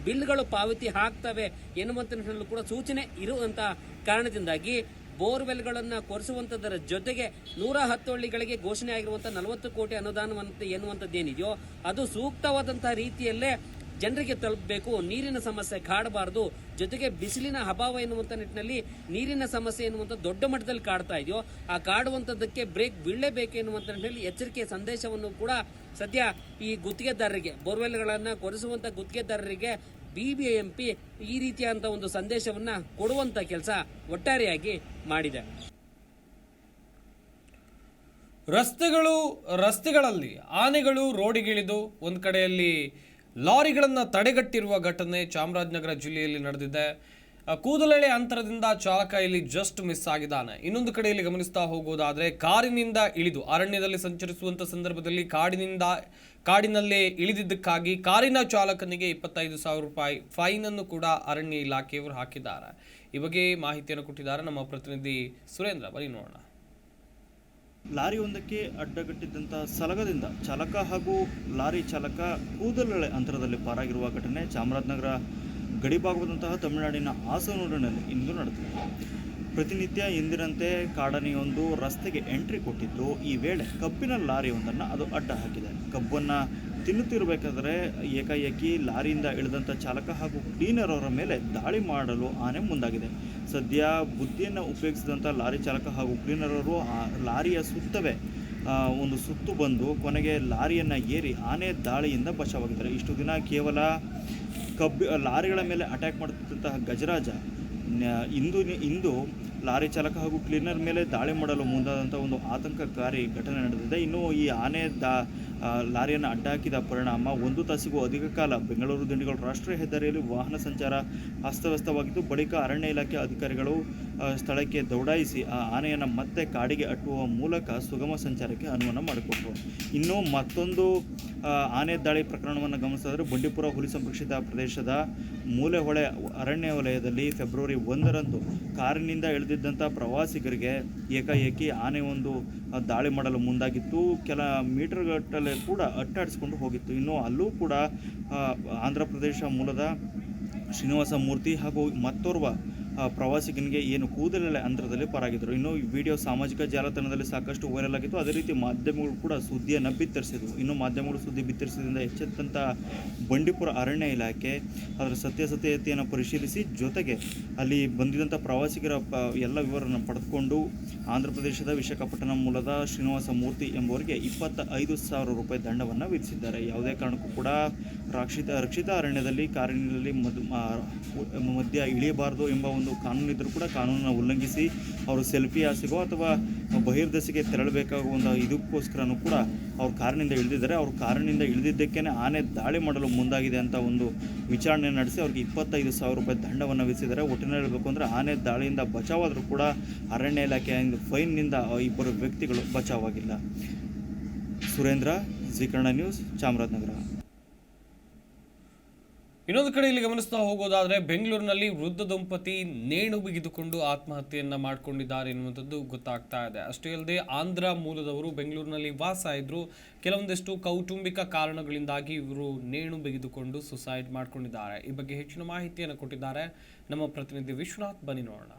ಬಿಲ್ಗಳು ಪಾವತಿ ಆಗ್ತವೆ ಎನ್ನುವಂತ ನಿಟ್ಟಿನಲ್ಲೂ ಕೂಡ ಸೂಚನೆ ಇರುವಂತಹ ಕಾರಣದಿಂದಾಗಿ ಬೋರ್ವೆಲ್ಗಳನ್ನ ಕೊರೆಸುವಂತದರ ಜೊತೆಗೆ 110 ಹಳ್ಳಿಗಳಿಗೆ ಘೋಷಣೆ ಆಗಿರುವಂತಹ 40 ಕೋಟಿ ಅನುದಾನವಂತ ಎನ್ನುವಂಥದ್ದು ಏನಿದೆಯೋ ಅದು ಸೂಕ್ತವಾದಂತಹ ರೀತಿಯಲ್ಲೇ ಜನರಿಗೆ ತಲುಪಬೇಕು. ನೀರಿನ ಸಮಸ್ಯೆ ಕಾಡಬಾರದು. ಜೊತೆಗೆ ಬಿಸಿಲಿನ ಅಭಾವ ಎನ್ನುವಂತ ನಿಟ್ಟಿನಲ್ಲಿ ನೀರಿನ ಸಮಸ್ಯೆ ಎನ್ನುವಂಥ ದೊಡ್ಡ ಮಟ್ಟದಲ್ಲಿ ಕಾಡ್ತಾ ಇದೆಯೋ ಆ ಕಾಡುವಂತದ್ದಕ್ಕೆ ಬ್ರೇಕ್ ಬೀಳಲೇಬೇಕು ಎನ್ನುವಂತ ನಿಟ್ಟಿನಲ್ಲಿ ಎಚ್ಚರಿಕೆ ಸಂದೇಶವನ್ನು ಕೂಡ ಸದ್ಯ ಈ ಗುತ್ತಿಗೆದಾರರಿಗೆ, ಬೋರ್ವೆಲ್ಗಳನ್ನ ಕೊರೆಸುವಂತ ಗುತ್ತಿಗೆದಾರರಿಗೆ BBMP ಈ ರೀತಿಯಾದಂಥ ಒಂದು ಸಂದೇಶವನ್ನ ಕೊಡುವಂತ ಕೆಲಸ ಒಟ್ಟಾರೆಯಾಗಿ ಮಾಡಿದೆ. ರಸ್ತೆಗಳಲ್ಲಿ ಆನೆಗಳು ರೋಡಿಗಿಳಿದು ಒಂದು ಕಡೆಯಲ್ಲಿ ಲಾರಿಗಳನ್ನು ತಡೆಗಟ್ಟಿರುವ ಘಟನೆ ಚಾಮರಾಜನಗರ ಜಿಲ್ಲೆಯಲ್ಲಿ ನಡೆದಿದೆ. ಕೂದಲೆಳೆ ಅಂತರದಿಂದ ಚಾಲಕ ಇಲ್ಲಿ ಜಸ್ಟ್ ಮಿಸ್ ಆಗಿದ್ದಾನೆ. ಇನ್ನೊಂದು ಕಡೆಯಲ್ಲಿ ಗಮನಿಸ್ತಾ ಹೋಗೋದಾದ್ರೆ ಕಾರಿನಿಂದ ಇಳಿದು ಅರಣ್ಯದಲ್ಲಿ ಸಂಚರಿಸುವಂತ ಸಂದರ್ಭದಲ್ಲಿ ಕಾಡಿನಲ್ಲೇ ಇಳಿದಿದ್ದಕ್ಕಾಗಿ ಕಾರಿನ ಚಾಲಕನಿಗೆ 25,000 ರೂಪಾಯಿ ಫೈನ್ ಅನ್ನು ಕೂಡ ಅರಣ್ಯ ಇಲಾಖೆಯವರು ಹಾಕಿದ್ದಾರೆ. ಈ ಬಗ್ಗೆ ಮಾಹಿತಿಯನ್ನು ಕೊಟ್ಟಿದ್ದಾರೆ ನಮ್ಮ ಪ್ರತಿನಿಧಿ ಸುರೇಂದ್ರ. ಬನ್ನಿ ನೋಡೋಣ. ಲಾರಿಯೊಂದಕ್ಕೆ ಅಡ್ಡಗಟ್ಟಿದ್ದಂಥ ಸಲಗದಿಂದ ಚಾಲಕ ಹಾಗೂ ಲಾರಿ ಚಾಲಕ ಕೂದಲೆಳೆ ಅಂತರದಲ್ಲಿ ಪಾರಾಗಿರುವ ಘಟನೆ ಚಾಮರಾಜನಗರ ಗಡಿಭಾಗವಾದಂತಹ ತಮಿಳುನಾಡಿನ ಹಾಸನೂರಿನಲ್ಲಿ ಇಂದು ನಡೆದಿದೆ. ಪ್ರತಿನಿತ್ಯ ಎಂದಿನಂತೆ ಕಾಡಾನೆಯೊಂದು ರಸ್ತೆಗೆ ಎಂಟ್ರಿ ಕೊಟ್ಟಿದ್ದು, ಈ ವೇಳೆ ಕಬ್ಬಿನ ಲಾರಿಯೊಂದನ್ನು ಅದು ಅಡ್ಡ ಹಾಕಿದೆ. ಕಬ್ಬನ್ನು ತಿನ್ನುತ್ತಿರಬೇಕಾದರೆ ಏಕಾಏಕಿ ಲಾರಿಯಿಂದ ಇಳಿದಂಥ ಚಾಲಕ ಹಾಗೂ ಕ್ಲೀನರ್ ಅವರ ಮೇಲೆ ದಾಳಿ ಮಾಡಲು ಆನೆ ಮುಂದಾಗಿದೆ. ಸದ್ಯ ಬುದ್ಧಿಯನ್ನು ಉಪಯೋಗಿಸಿದಂಥ ಲಾರಿ ಚಾಲಕ ಹಾಗೂ ಕ್ಲೀನರ್ ಅವರು ಆ ಲಾರಿಯ ಸುತ್ತವೇ ಒಂದು ಸುತ್ತು ಬಂದು ಕೊನೆಗೆ ಲಾರಿಯನ್ನು ಏರಿ ಆನೆ ದಾಳಿಯಿಂದ ಬಚಾವಾಗಿದ್ದಾರೆ. ಇಷ್ಟು ದಿನ ಕೇವಲ ಲಾರಿಗಳ ಮೇಲೆ ಅಟ್ಯಾಕ್ ಮಾಡುತ್ತಿದ್ದಂತಹ ಗಜರಾಜ ಇಂದು ಲಾರಿ ಚಾಲಕ ಹಾಗೂ ಕ್ಲೀನರ್ ಮೇಲೆ ದಾಳಿ ಮಾಡಲು ಮುಂದಾದಂಥ ಒಂದು ಆತಂಕಕಾರಿ ಘಟನೆ ನಡೆದಿದೆ. ಇನ್ನು ಈ ಆನೆ ಲಾರಿಯನ್ನು ಅಡ್ಡಹಾಕಿದ ಪರಿಣಾಮ 1 ತಾಸಿಗೂ ಅಧಿಕ ಕಾಲ ಬೆಂಗಳೂರು ದಿಂಡಿಗಲ್ ರಾಷ್ಟ್ರೀಯ ಹೆದ್ದಾರಿಯಲ್ಲಿ ವಾಹನ ಸಂಚಾರ ಅಸ್ತವ್ಯಸ್ತವಾಗಿದ್ದು, ಬಳಿಕ ಅರಣ್ಯ ಇಲಾಖೆ ಅಧಿಕಾರಿಗಳು ಸ್ಥಳಕ್ಕೆ ದೌಡಾಯಿಸಿ ಆ ಆನೆಯನ್ನು ಮತ್ತೆ ಕಾಡಿಗೆ ಅಟ್ಟುವ ಮೂಲಕ ಸುಗಮ ಸಂಚಾರಕ್ಕೆ ಅನುವು ಮಾಡಿಕೊಟ್ಟರು. ಇನ್ನು ಮತ್ತೊಂದು ಆನೆ ದಾಳಿ ಪ್ರಕರಣವನ್ನು ಗಮನಿಸಿದರೆ ಬಂಡೀಪುರ ಹುಲಿ ಸಂರಕ್ಷಿತ ಪ್ರದೇಶದ ಮೂಲೆಹೊಳೆ ಅರಣ್ಯ ವಲಯದಲ್ಲಿ ಫೆಬ್ರವರಿ 1ರಂದು ಕಾರಿನಿಂದ ಇಳಿದಿದ್ದಂಥ ಪ್ರವಾಸಿಗರಿಗೆ ಏಕಾಏಕಿ ಆನೆ ಒಂದು ದಾಳಿ ಮಾಡಲು ಮುಂದಾಗಿತ್ತು. ಕೆಲ ಮೀಟರ್ಗಟ್ಟಲೆ ಕೂಡ ಅಟ್ಟಾಡಿಸಿಕೊಂಡು ಹೋಗಿತ್ತು. ಇನ್ನು ಅಲ್ಲೂ ಕೂಡ ಆಂಧ್ರ ಪ್ರದೇಶ ಮೂಲದ ಶ್ರೀನಿವಾಸ ಮೂರ್ತಿ ಹಾಗೂ ಮತ್ತೋರ್ವ ಪ್ರವಾಸಿಗನಿಗೆ ಏನು ಕೂದಲೆಳೆ ಅಂತರದಲ್ಲಿ ಪಾರಾಗಿದ್ದರು. ಇನ್ನು ಈ ವಿಡಿಯೋ ಸಾಮಾಜಿಕ ಜಾಲತಾಣದಲ್ಲಿ ಸಾಕಷ್ಟು ವೈರಲ್ ಆಗಿತ್ತು. ಅದೇ ರೀತಿ ಮಾಧ್ಯಮಗಳು ಕೂಡ ಸುದ್ದಿಯನ್ನು ಬಿತ್ತರಿಸಿದವು. ಇನ್ನು ಮಾಧ್ಯಮಗಳು ಸುದ್ದಿ ಬಿತ್ತರಿಸಿದ್ರಿಂದ ಎಚ್ಚೆತ್ತಂಥ ಬಂಡೀಪುರ ಅರಣ್ಯ ಇಲಾಖೆ ಅದರ ಸತ್ಯಾಸತ್ಯತೆಯನ್ನು ಪರಿಶೀಲಿಸಿ ಜೊತೆಗೆ ಅಲ್ಲಿ ಬಂದಿದ್ದಂಥ ಪ್ರವಾಸಿಗರ ಎಲ್ಲ ವಿವರವನ್ನು ಪಡೆದುಕೊಂಡು ಆಂಧ್ರ ಪ್ರದೇಶದ ವಿಶಾಖಪಟ್ಟಣಂ ಮೂಲದ ಶ್ರೀನಿವಾಸ ಮೂರ್ತಿ ಎಂಬುವರಿಗೆ 25,000 ರೂಪಾಯಿ ದಂಡವನ್ನು ವಿಧಿಸಿದ್ದಾರೆ. ಯಾವುದೇ ಕಾರಣಕ್ಕೂ ಕೂಡ ರಕ್ಷಿತ ಅರಣ್ಯದಲ್ಲಿ ಕಾರಿನಲ್ಲಿ ಮಧ್ಯ ಇಳಿಯಬಾರದು ಎಂಬ ಒಂದು ಕಾನೂನು ಇದ್ದರೂ ಕೂಡ ಕಾನೂನನ್ನು ಉಲ್ಲಂಘಿಸಿ ಅವರು ಸೆಲ್ಫಿ ಆಸೆಗೋ ಅಥವಾ ಬಹಿರ್ದೆಸೆಗೆ ತೆರಳಬೇಕಾಗುವ ಇದಕ್ಕೋಸ್ಕರನೂ ಕೂಡ ಅವ್ರ ಕಾರಿನಿಂದ ಇಳಿದಿದ್ದಾರೆ. ಅವ್ರ ಕಾರಿನಿಂದ ಇಳಿದಿದ್ದಕ್ಕೇ ಆನೆ ದಾಳಿ ಮಾಡಲು ಮುಂದಾಗಿದೆ ಅಂತ ಒಂದು ವಿಚಾರಣೆ ನಡೆಸಿ ಅವ್ರಿಗೆ 25,000 ರೂಪಾಯಿ ದಂಡವನ್ನು ವಿಧಿಸಿದ್ದಾರೆ. ಒಟ್ಟಿನಲ್ಲಿ ಹೇಳಬೇಕು ಅಂದರೆ ಆನೆ ದಾಳಿಯಿಂದ ಬಚಾವಾದರೂ ಕೂಡ ಅರಣ್ಯ ಇಲಾಖೆಯಿಂದ ಫೈನ್ನಿಂದ 2 ವ್ಯಕ್ತಿಗಳು ಬಚಾವಾಗಿಲ್ಲ. Surendra, Zee Kannada news, Chamarajanagar. ಇನ್ನೊಂದು ಕಡೆಯಲ್ಲಿ ಗಮನಿಸ್ತಾ ಹೋಗೋದಾದ್ರೆ ಬೆಂಗಳೂರಿನಲ್ಲಿ ವೃದ್ಧ ದಂಪತಿ ನೇಣು ಬಿಗಿದುಕೊಂಡು ಆತ್ಮಹತ್ಯೆಯನ್ನ ಮಾಡಿಕೊಂಡಿದ್ದಾರೆ ಎನ್ನುವಂಥದ್ದು ಗೊತ್ತಾಗ್ತಾ ಇದೆ. ಅಷ್ಟೇ ಅಲ್ಲದೆ ಆಂಧ್ರ ಮೂಲದವರು ಬೆಂಗಳೂರಿನಲ್ಲಿ ವಾಸ ಇದ್ರು. ಕೆಲವೊಂದಿಷ್ಟು ಕೌಟುಂಬಿಕ ಕಾರಣಗಳಿಂದಾಗಿ ಇವರು ನೇಣು ಬಿಗಿದುಕೊಂಡು ಸುಸೈಡ್ ಮಾಡಿಕೊಂಡಿದ್ದಾರೆ. ಈ ಬಗ್ಗೆ ಹೆಚ್ಚಿನ ಮಾಹಿತಿಯನ್ನು ಕೊಟ್ಟಿದ್ದಾರೆ ನಮ್ಮ ಪ್ರತಿನಿಧಿ ವಿಶ್ವನಾಥ್. ಬನ್ನಿ ನೋಡೋಣ.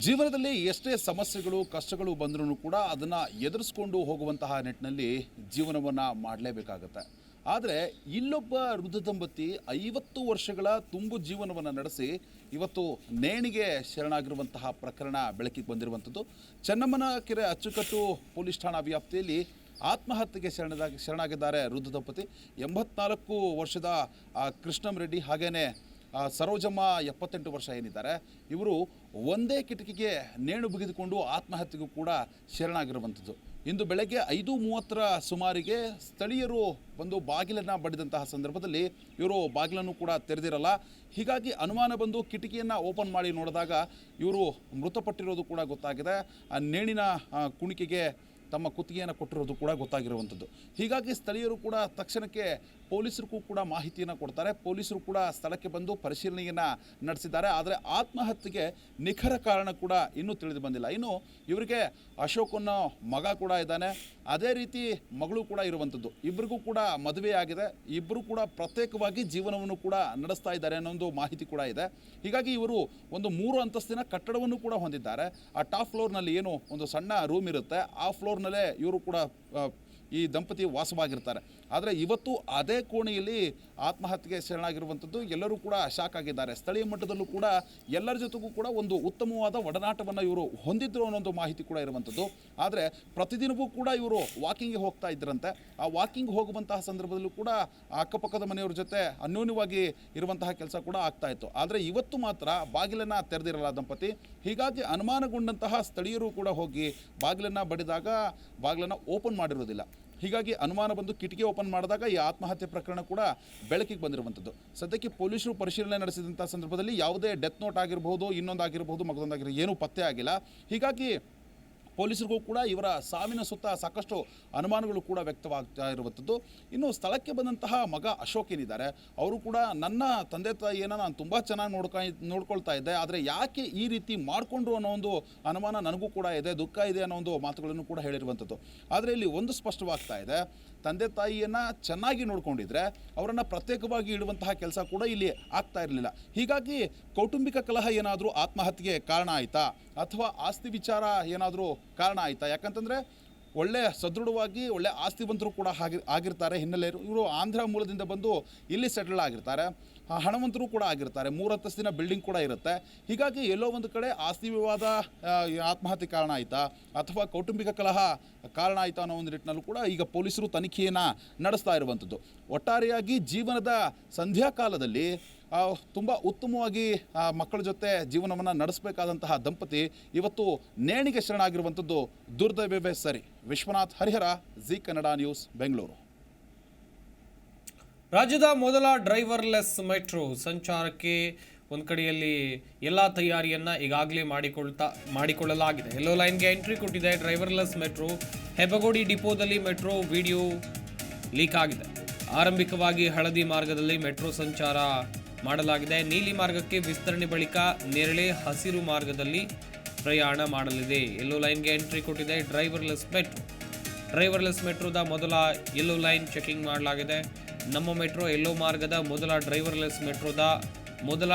ಜೀವನದಲ್ಲಿ ಎಷ್ಟೇ ಸಮಸ್ಯೆಗಳು ಕಷ್ಟಗಳು ಬಂದರೂ ಕೂಡ ಅದನ್ನು ಎದುರಿಸ್ಕೊಂಡು ಹೋಗುವಂತಹ ನಿಟ್ಟಿನಲ್ಲಿ ಜೀವನವನ್ನು ಮಾಡಲೇಬೇಕಾಗತ್ತೆ. ಆದರೆ ಇಲ್ಲೊಬ್ಬ ವೃದ್ಧ ದಂಪತಿ 50 ವರ್ಷಗಳ ತುಂಬು ಜೀವನವನ್ನು ನಡೆಸಿ ಇವತ್ತು ನೇಣಿಗೆ ಶರಣಾಗಿರುವಂತಹ ಪ್ರಕರಣ ಬೆಳಕಿಗೆ ಬಂದಿರುವಂಥದ್ದು. ಚೆನ್ನಮ್ಮನಕೆರೆ ಅಚ್ಚುಕಟ್ಟು ಪೊಲೀಸ್ ಠಾಣಾ ವ್ಯಾಪ್ತಿಯಲ್ಲಿ ಆತ್ಮಹತ್ಯೆಗೆ ಶರಣಾಗಿದ್ದಾರೆ ವೃದ್ಧ ದಂಪತಿ. 84 ವರ್ಷದ ಕೃಷ್ಣಂ ರೆಡ್ಡಿ ಹಾಗೇನೆ ಸರೋಜಮ್ಮ 78 ವರ್ಷ ಏನಿದ್ದಾರೆ, ಇವರು ಒಂದೇ ಕಿಟಕಿಗೆ ನೇಣು ಬಿಗಿದುಕೊಂಡು ಆತ್ಮಹತ್ಯೆಗೂ ಕೂಡ ಶರಣಾಗಿರುವಂಥದ್ದು. ಇಂದು ಬೆಳಗ್ಗೆ 5:30 ಸುಮಾರಿಗೆ ಸ್ಥಳೀಯರು ಬಂದು ಬಾಗಿಲನ್ನು ಬಡಿದಂತಹ ಸಂದರ್ಭದಲ್ಲಿ ಇವರು ಬಾಗಿಲನ್ನು ಕೂಡ ತೆರೆದಿರಲ್ಲ. ಹೀಗಾಗಿ ಅನುಮಾನ ಬಂದು ಕಿಟಕಿಯನ್ನು ಓಪನ್ ಮಾಡಿ ನೋಡಿದಾಗ ಇವರು ಮೃತಪಟ್ಟಿರೋದು ಕೂಡ ಗೊತ್ತಾಗಿದೆ. ಆ ನೇಣಿನ ಕುಣಿಕೆಗೆ ತಮ್ಮ ಕುತ್ತಿಗೆಯನ್ನು ಕೊಟ್ಟಿರೋದು ಕೂಡ ಗೊತ್ತಾಗಿರುವಂಥದ್ದು. ಹೀಗಾಗಿ ಸ್ಥಳೀಯರು ಕೂಡ ತಕ್ಷಣಕ್ಕೆ ಪೊಲೀಸರಿಗೂ ಕೂಡ ಮಾಹಿತಿಯನ್ನು ಕೊಡ್ತಾರೆ. ಪೊಲೀಸರು ಕೂಡ ಸ್ಥಳಕ್ಕೆ ಬಂದು ಪರಿಶೀಲನೆಯನ್ನು ನಡೆಸಿದ್ದಾರೆ. ಆದರೆ ಆತ್ಮಹತ್ಯೆಗೆ ನಿಖರ ಕಾರಣ ಕೂಡ ಇನ್ನೂ ತಿಳಿದು ಬಂದಿಲ್ಲ. ಇನ್ನು ಇವರಿಗೆ ಅಶೋಕ್ ಅನ್ನೋ ಮಗ ಕೂಡ ಇದ್ದಾನೆ, ಅದೇ ರೀತಿ ಮಗಳು ಕೂಡ ಇರುವಂಥದ್ದು. ಇಬ್ಬರಿಗೂ ಕೂಡ ಮದುವೆ ಆಗಿದೆ, ಇಬ್ಬರು ಕೂಡ ಪ್ರತ್ಯೇಕವಾಗಿ ಜೀವನವನ್ನು ಕೂಡ ನಡೆಸ್ತಾ ಇದ್ದಾರೆ ಅನ್ನೋ ಒಂದು ಮಾಹಿತಿ ಕೂಡ ಇದೆ. ಹೀಗಾಗಿ ಇವರು ಒಂದು 3 ಅಂತಸ್ತಿನ ಕಟ್ಟಡವನ್ನು ಕೂಡ ಹೊಂದಿದ್ದಾರೆ. ಆ ಟಾಪ್ ಫ್ಲೋರ್ನಲ್ಲಿ ಏನು ಒಂದು ಸಣ್ಣ ರೂಮ್ ಇರುತ್ತೆ, ಆ ಫ್ಲೋರ್ನಲ್ಲೇ ಇವರು ಕೂಡ ಈ ದಂಪತಿ ವಾಸವಾಗಿರ್ತಾರೆ. ಆದರೆ ಇವತ್ತು ಅದೇ ಕೋಣೆಯಲ್ಲಿ ಆತ್ಮಹತ್ಯೆಗೆ ಶರಣಾಗಿರುವಂಥದ್ದು ಎಲ್ಲರೂ ಕೂಡ ಶಾಕ್ ಆಗಿದ್ದಾರೆ. ಸ್ಥಳೀಯ ಮಟ್ಟದಲ್ಲೂ ಕೂಡ ಎಲ್ಲರ ಜೊತೆಗೂ ಕೂಡ ಒಂದು ಉತ್ತಮವಾದ ಒಡನಾಟವನ್ನು ಇವರು ಹೊಂದಿದ್ರು ಅನ್ನೋದು ಮಾಹಿತಿ ಕೂಡ ಇರುವಂಥದ್ದು. ಆದರೆ ಪ್ರತಿದಿನವೂ ಕೂಡ ಇವರು ವಾಕಿಂಗ್ಗೆ ಹೋಗ್ತಾ ಇದ್ದರಂತೆ. ಆ ವಾಕಿಂಗ್ ಹೋಗುವಂತಹ ಸಂದರ್ಭದಲ್ಲೂ ಕೂಡ ಅಕ್ಕಪಕ್ಕದ ಮನೆಯವ್ರ ಜೊತೆ ಅನ್ಯೋನ್ಯವಾಗಿ ಇರುವಂತಹ ಕೆಲಸ ಕೂಡ ಆಗ್ತಾ ಇತ್ತು. ಆದರೆ ಇವತ್ತು ಮಾತ್ರ ಬಾಗಿಲನ್ನು ತೆರೆದಿರಲ್ಲ ದಂಪತಿ. ಹೀಗಾಗಿ ಅನುಮಾನಗೊಂಡಂತಹ ಸ್ಥಳೀಯರು ಕೂಡ ಹೋಗಿ ಬಾಗಿಲನ್ನು ಬಡಿದಾಗ ಬಾಗಿಲನ್ನು ಓಪನ್ ಮಾಡಿರೋದಿಲ್ಲ. ಹೀಗಾಗಿ ಅನುಮಾನ ಬಂದು ಕಿಟಕಿ ಓಪನ್ ಮಾಡಿದಾಗ ಈ ಆತ್ಮಹತ್ಯೆ ಪ್ರಕರಣ ಕೂಡ ಬೆಳಕಿಗೆ ಬಂದಿರುವಂಥದ್ದು. ಸದ್ಯಕ್ಕೆ ಪೊಲೀಸರು ಪರಿಶೀಲನೆ ನಡೆಸಿದಂಥ ಸಂದರ್ಭದಲ್ಲಿ ಯಾವುದೇ ಡೆತ್ ನೋಟ್ ಆಗಿರಬಹುದು, ಇನ್ನೊಂದಾಗಿರ್ಬೋದು, ಮಗದೊಂದಾಗಿರ್ಬೋದು, ಏನೂ ಪತ್ತೆ ಆಗಿಲ್ಲ. ಹೀಗಾಗಿ ಪೊಲೀಸರಿಗೂ ಕೂಡ ಇವರ ಸಾವಿನ ಸುತ್ತ ಸಾಕಷ್ಟು ಅನುಮಾನಗಳು ಕೂಡ ವ್ಯಕ್ತವಾಗ್ತಾ ಇರುವಂಥದ್ದು. ಇನ್ನು ಸ್ಥಳಕ್ಕೆ ಬಂದಂತಹ ಮಗ ಅಶೋಕ್ ಏನಿದ್ದಾರೆ, ಅವರು ಕೂಡ ನನ್ನ ತಂದೆ ತಾಯಿಯನ್ನು ನಾನು ತುಂಬ ಚೆನ್ನಾಗಿ ನೋಡ್ಕೊಳ್ತಾ ಇದ್ದೆ, ಆದರೆ ಯಾಕೆ ಈ ರೀತಿ ಮಾಡಿಕೊಂಡ್ರು ಅನ್ನೋ ಒಂದು ಅನುಮಾನ ನನಗೂ ಕೂಡ ಇದೆ, ದುಃಖ ಇದೆ ಅನ್ನೋ ಒಂದು ಮಾತುಗಳನ್ನು ಕೂಡ ಹೇಳಿರುವಂಥದ್ದು. ಆದರೆ ಇಲ್ಲಿ ಒಂದು ಸ್ಪಷ್ಟವಾಗ್ತಾ ಇದೆ, ತಂದೆ ತಾಯಿಯನ್ನು ಚೆನ್ನಾಗಿ ನೋಡ್ಕೊಂಡಿದ್ರೆ ಅವರನ್ನು ಪ್ರತ್ಯೇಕವಾಗಿ ಇಡುವಂತಹ ಕೆಲಸ ಕೂಡ ಇಲ್ಲಿ ಆಗ್ತಾ ಇರಲಿಲ್ಲ. ಹೀಗಾಗಿ ಕೌಟುಂಬಿಕ ಕಲಹ ಏನಾದರೂ ಆತ್ಮಹತ್ಯೆಗೆ ಕಾರಣ ಆಯಿತಾ, ಅಥವಾ ಆಸ್ತಿ ವಿಚಾರ ಏನಾದರೂ ಕಾರಣ ಆಯಿತಾ? ಯಾಕಂತಂದರೆ ಒಳ್ಳೆ ಸದೃಢವಾಗಿ ಒಳ್ಳೆ ಆಸ್ತಿವಂತರು ಕೂಡ ಆಗಿರ್ತಾರೆ ಹಿನ್ನೆಲೆಯರು. ಇವರು ಆಂಧ್ರ ಮೂಲದಿಂದ ಬಂದು ಇಲ್ಲಿ ಸೆಟಲ್ ಆಗಿರ್ತಾರೆ, ಹಣವಂತರು ಕೂಡ ಆಗಿರ್ತಾರೆ, 3 ಅಂತಸ್ತಿನ ಬಿಲ್ಡಿಂಗ್ ಕೂಡ ಇರುತ್ತೆ. ಹೀಗಾಗಿ ಎಲ್ಲೋ ಒಂದು ಕಡೆ ಆಸ್ತಿ ವಿವಾದ ಆತ್ಮಹತ್ಯೆ ಕಾರಣ ಆಯಿತಾ, ಅಥವಾ ಕೌಟುಂಬಿಕ ಕಲಹ ಕಾರಣ ಆಯಿತಾ ಅನ್ನೋ ಒಂದು ನಿಟ್ಟಿನಲ್ಲೂ ಕೂಡ ಈಗ ಪೊಲೀಸರು ತನಿಖೆಯನ್ನು ನಡೆಸ್ತಾ ಇರುವಂಥದ್ದು. ಒಟ್ಟಾರೆಯಾಗಿ ಜೀವನದ ಸಂಧ್ಯಾಕಾಲದಲ್ಲಿ ತುಂಬ ಉತ್ತಮವಾಗಿ ಮಕ್ಕಳ ಜೊತೆ ಜೀವನವನ್ನು ನಡೆಸಬೇಕಾದಂತಹ ದಂಪತಿ ಇವತ್ತು ನೇಣಿಗೆ ಶರಣಾಗಿರುವಂಥದ್ದು ದುರ್ದೈವವೇ ಸರಿ. ವಿಶ್ವನಾಥ್ ಹರಿಹರ, ಜಿ ಕನ್ನಡ ನ್ಯೂಸ್, ಬೆಂಗಳೂರು. ರಾಜ್ಯದ ಮೊದಲ ಡ್ರೈವರ್ಲೆಸ್ ಮೆಟ್ರೋ ಸಂಚಾರಕ್ಕೆ ಒಂದು ಕಡೆಯಲ್ಲಿ ಎಲ್ಲ ತಯಾರಿಯನ್ನು ಈಗಾಗಲೇ ಮಾಡಿಕೊಳ್ಳಲಾಗಿದೆ. ಯೆಲ್ಲೋ ಲೈನ್ಗೆ ಎಂಟ್ರಿ ಕೊಟ್ಟಿದೆ ಡ್ರೈವರ್ಲೆಸ್ ಮೆಟ್ರೋ. ಹೆಬ್ಬಗೋಡಿ ಡಿಪೋದಲ್ಲಿ ಮೆಟ್ರೋ ವಿಡಿಯೋ ಲೀಕ್ ಆಗಿದೆ. ಆರಂಭಿಕವಾಗಿ ಹಳದಿ ಮಾರ್ಗದಲ್ಲಿ ಮೆಟ್ರೋ ಸಂಚಾರ ಮಾಡಲಾಗಿದೆ. ನೀಲಿ ಮಾರ್ಗಕ್ಕೆ ವಿಸ್ತರಣೆ ಬಳಿಕ ನೇರಳೆ ಹಸಿರು ಮಾರ್ಗದಲ್ಲಿ ಪ್ರಯಾಣ ಮಾಡಲಿದೆ. ಯೆಲ್ಲೋ ಲೈನ್ಗೆ ಎಂಟ್ರಿ ಕೊಟ್ಟಿದೆ ಡ್ರೈವರ್ಲೆಸ್ ಮೆಟ್ರೋ. ಡ್ರೈವರ್ಲೆಸ್ ಮೆಟ್ರೋದ ಮೊದಲ ಯೆಲ್ಲೋ ಲೈನ್ ಚೆಕಿಂಗ್ ಮಾಡಲಾಗಿದೆ. ನಮ್ಮ ಮೆಟ್ರೋ ಯೆಲ್ಲೋ ಮಾರ್ಗದ ಮೊದಲ ಡ್ರೈವರ್ಲೆಸ್ ಮೆಟ್ರೋದ ಮೊದಲ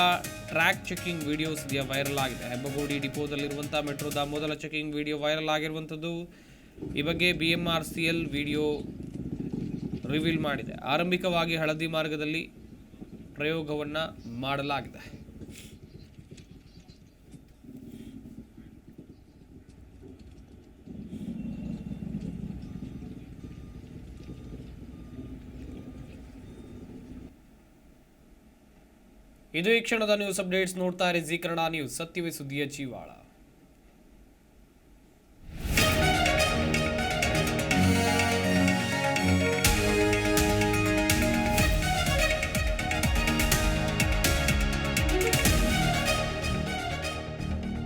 ಟ್ರ್ಯಾಕ್ ಚೆಕಿಂಗ್ ವಿಡಿಯೋ ಸದ್ಯ ವೈರಲ್ ಆಗಿದೆ. ಹೆಬ್ಬಗೋಡಿ ಡಿಪೋದಲ್ಲಿರುವಂಥ ಮೆಟ್ರೋದ ಮೊದಲ ಚೆಕಿಂಗ್ ವಿಡಿಯೋ ವೈರಲ್ ಆಗಿರುವಂಥದ್ದು. ಈ ಬಗ್ಗೆ BMRCL ವಿಡಿಯೋ ರಿವೀಲ್ ಮಾಡಿದೆ. ಆರಂಭಿಕವಾಗಿ ಹಳದಿ ಮಾರ್ಗದಲ್ಲಿ ಪ್ರಯೋಗವನ್ನು ಮಾಡಲಾಗಿದೆ. ಇದು ಈ ಕ್ಷಣದ ನ್ಯೂಸ್ ಅಪ್ಡೇಟ್ಸ್. ನೋಡ್ತಾ ಇರಿ ಜಿ ಕನ್ನಡ ನ್ಯೂಸ್, ಸತ್ಯವೇ ಸುದ್ದಿಯ ಜೀವಾಳ.